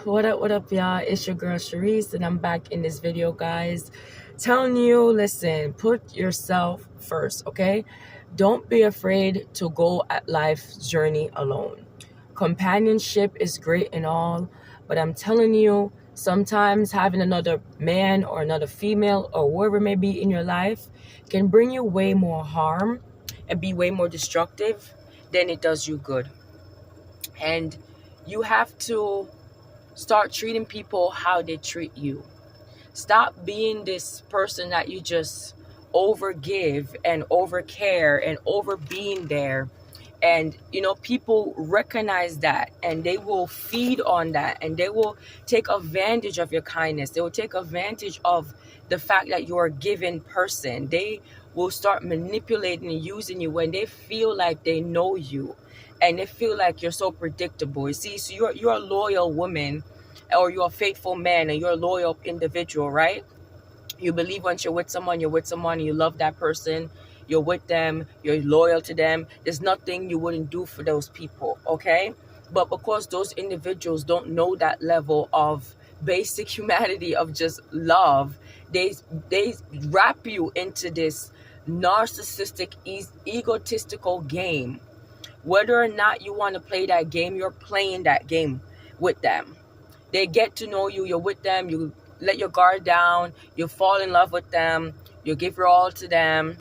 What up, y'all? It's your girl Sharice, and I'm back in this video, guys. Telling you, listen, put yourself first, okay? Don't be afraid to go at life's journey alone. Companionship is great and all, but I'm telling you, sometimes having another man or another female or whoever may be in your life can bring you way more harm and be way more destructive than it does you good. And you have to start treating people how they treat you. Stop being this person that you just overgive and overcare and over being there. And, people recognize that and they will feed on that and they will take advantage of your kindness. They will take advantage of the fact that you're a given person. They will start manipulating and using you when they feel like they know you and they feel like you're so predictable. You see, so you're a loyal woman or you're a faithful man and you're a loyal individual, right? You believe once you're with someone, you love that person, you're with them, you're loyal to them. There's nothing you wouldn't do for those people, okay? But because those individuals don't know that level of basic humanity of just love, they wrap you into this narcissistic, egotistical game. Whether or not you want to play that game, you're playing that game with them. They get to know you, you're with them, you let your guard down, you fall in love with them, you give your all to them,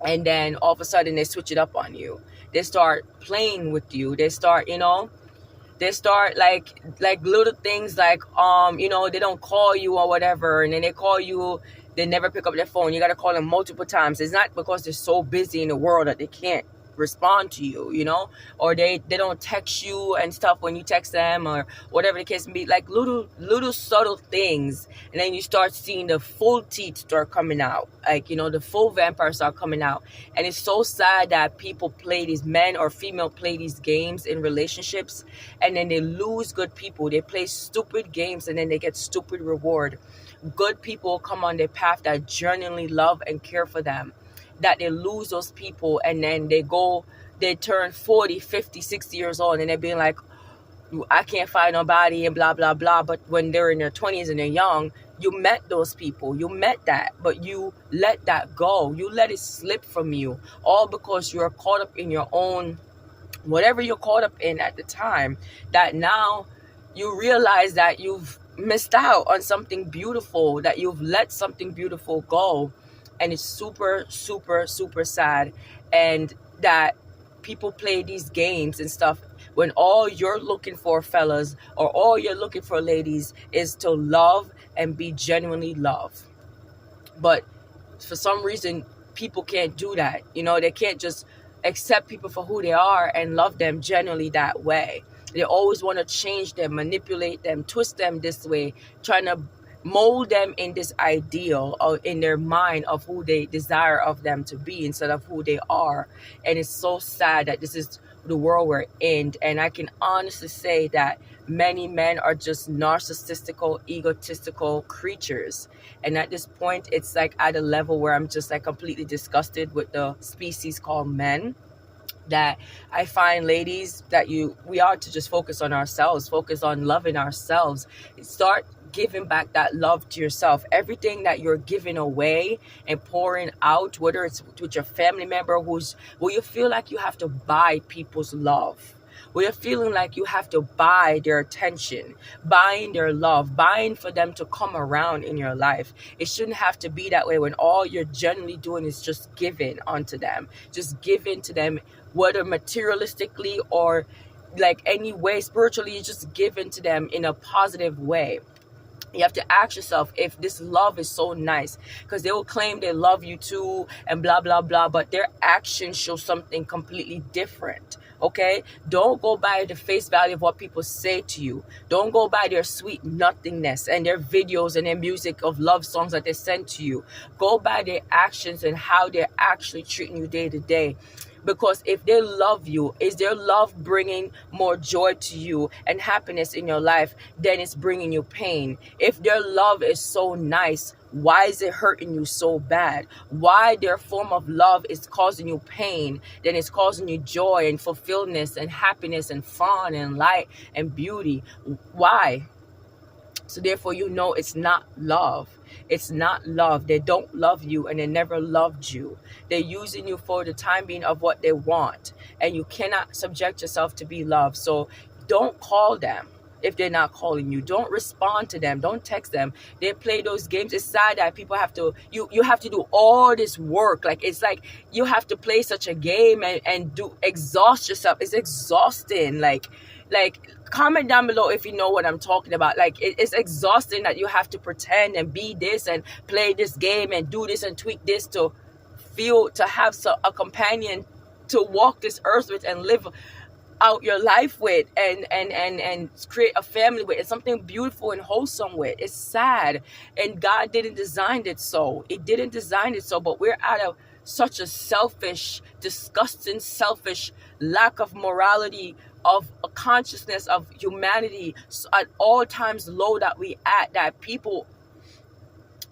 and then all of a sudden they switch it up on you. They start playing with you. They start, they start like little things like, they don't call you or whatever, and then they call you, they never pick up their phone. You got to call them multiple times. It's not because they're so busy in the world that they can't respond to you, or they don't text you and stuff when you text them or whatever the case may be, like little subtle things. And then you start seeing the full teeth start coming out, like, the full vampire start coming out. And it's so sad that people play these, men or female play these games in relationships, and then they lose good people. They play stupid games and then they get stupid reward. Good people come on their path that genuinely love and care for them, that they lose those people, and then they turn 40, 50, 60 years old and they're being like, I can't find nobody and blah, blah, blah. But when they're in their 20s and they're young, you met those people, you met that, but you let that go. You let it slip from you, all because you're caught up in your own, whatever you're caught up in at the time, that now you realize that you've missed out on something beautiful, that you've let something beautiful go. And it's super, super, super sad. And that people play these games and stuff when all you're looking for, fellas, or all you're looking for, ladies, is to love and be genuinely loved. But for some reason, people can't do that. They can't just accept people for who they are and love them genuinely that way. They always want to change them, manipulate them, twist them this way, trying to mold them in this ideal or in their mind of who they desire of them to be instead of who they are. And it's so sad that this is the world we're in. And I can honestly say that many men are just narcissistical, egotistical creatures. And at this point, it's like at a level where I'm just like completely disgusted with the species called men. That I find, ladies, that we are to just focus on ourselves, focus on loving ourselves, start giving back that love to yourself. Everything that you're giving away and pouring out, whether it's with your family member where you feel like you have to buy people's love, where you're feeling like you have to buy their attention, buying their love, buying for them to come around in your life. It shouldn't have to be that way when all you're generally doing is just giving onto them, just giving to them, whether materialistically or like any way spiritually, you just giving to them in a positive way. You have to ask yourself if this love is so nice, because they will claim they love you too and blah, blah, blah, but their actions show something completely different. Okay? Don't go by the face value of what people say to you. Don't go by their sweet nothingness and their videos and their music of love songs that they send to you. Go by their actions and how they're actually treating you day to day. Because if they love you, is their love bringing more joy to you and happiness in your life than it's bringing you pain? If their love is so nice, why is it hurting you so bad? Why their form of love is causing you pain, then it's causing you joy and fulfillment and happiness and fun and light and beauty? Why? So therefore, you know it's not love. It's not love. They don't love you, and they never loved you. They're using you for the time being of what they want, and you cannot subject yourself to be loved. So don't call them if they're not calling you. Don't respond to them. Don't text them. They play those games. It's sad that people have to, you have to do all this work. Like, it's like you have to play such a game and do exhaust yourself. It's exhausting. Like comment down below if you know what I'm talking about. Like, it's exhausting that you have to pretend and be this and play this game and do this and tweak this to have a companion to walk this earth with and live out your life with and create a family with. It's something beautiful and wholesome with. It's sad, and God didn't design it so. It didn't design it so, but we're out of such a selfish, disgusting, selfish lack of morality, of a consciousness of humanity at all times low that we at, that people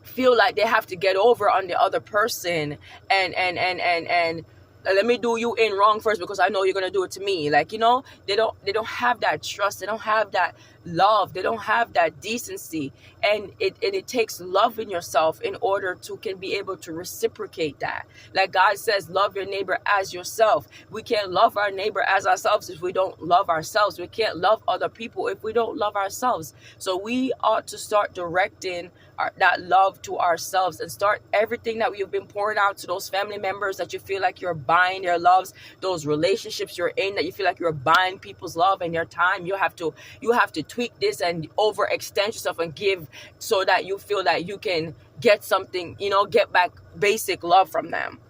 feel like they have to get over on the other person and let me do you in wrong first because I know you're gonna do it to me. Like, they don't have that trust. They don't have that love. They don't have that decency. And it takes love in yourself in order to can be able to reciprocate that. Like God says, love your neighbor as yourself. We can't love our neighbor as ourselves if we don't love ourselves. We can't love other people if we don't love ourselves. So we ought to start directing that love to ourselves and start everything that we've been pouring out to those family members that you feel like you're buying their loves, those relationships you're in that you feel like you're buying people's love and their time. You have to tweak this and overextend yourself and give so that you feel that you can get something, get back basic love from them.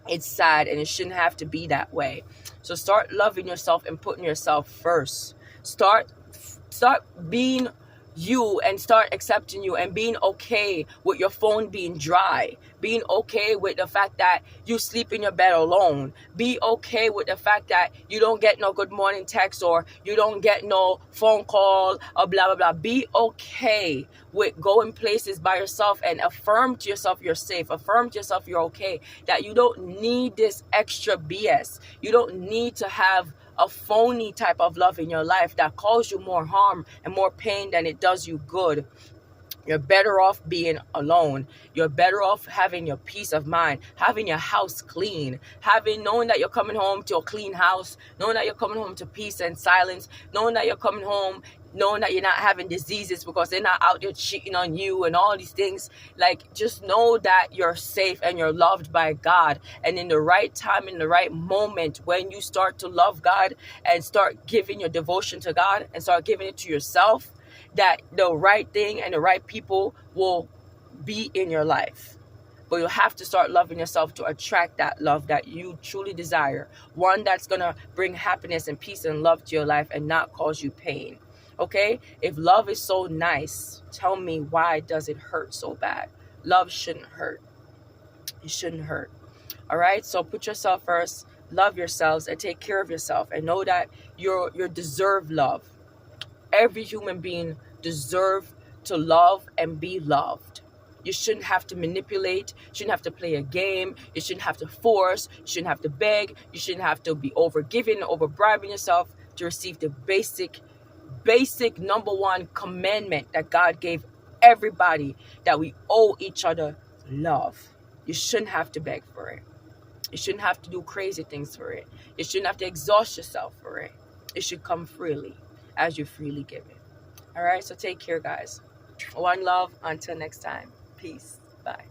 It's sad, and it shouldn't have to be that way. So start loving yourself and putting yourself first. Start being you and start accepting you and being okay with your phone being dry, being okay with the fact that you sleep in your bed alone, be okay with the fact that you don't get no good morning text or you don't get no phone call or blah blah blah. Be okay with going places by yourself and affirm to yourself you're safe, affirm to yourself you're okay, that you don't need this extra BS. You don't need to have a phony type of love in your life that causes you more harm and more pain than it does you good. You're better off being alone. You're better off having your peace of mind, having your house clean, knowing that you're coming home to a clean house, knowing that you're coming home to peace and silence, knowing that you're coming home, knowing that you're not having diseases because they're not out there cheating on you and all these things. Like, just know that you're safe and you're loved by God. And in the right time, in the right moment, when you start to love God and start giving your devotion to God and start giving it to yourself, that the right thing and the right people will be in your life. But you have to start loving yourself to attract that love that you truly desire. One that's going to bring happiness and peace and love to your life and not cause you pain. Okay? If love is so nice, tell me, why does it hurt so bad? Love shouldn't hurt. It shouldn't hurt. All right? So put yourself first, love yourselves, and take care of yourself. And know that you deserve love. Every human being deserves to love and be loved. You shouldn't have to manipulate. You shouldn't have to play a game. You shouldn't have to force. You shouldn't have to beg. You shouldn't have to be over-giving, over-bribing yourself to receive the basic number one commandment that God gave everybody, that we owe each other: love. You shouldn't have to beg for it. You shouldn't have to do crazy things for it. You shouldn't have to exhaust yourself for it. It should come freely as you freely give it. All right, so take care, guys. One love. Until next time. Peace. Bye.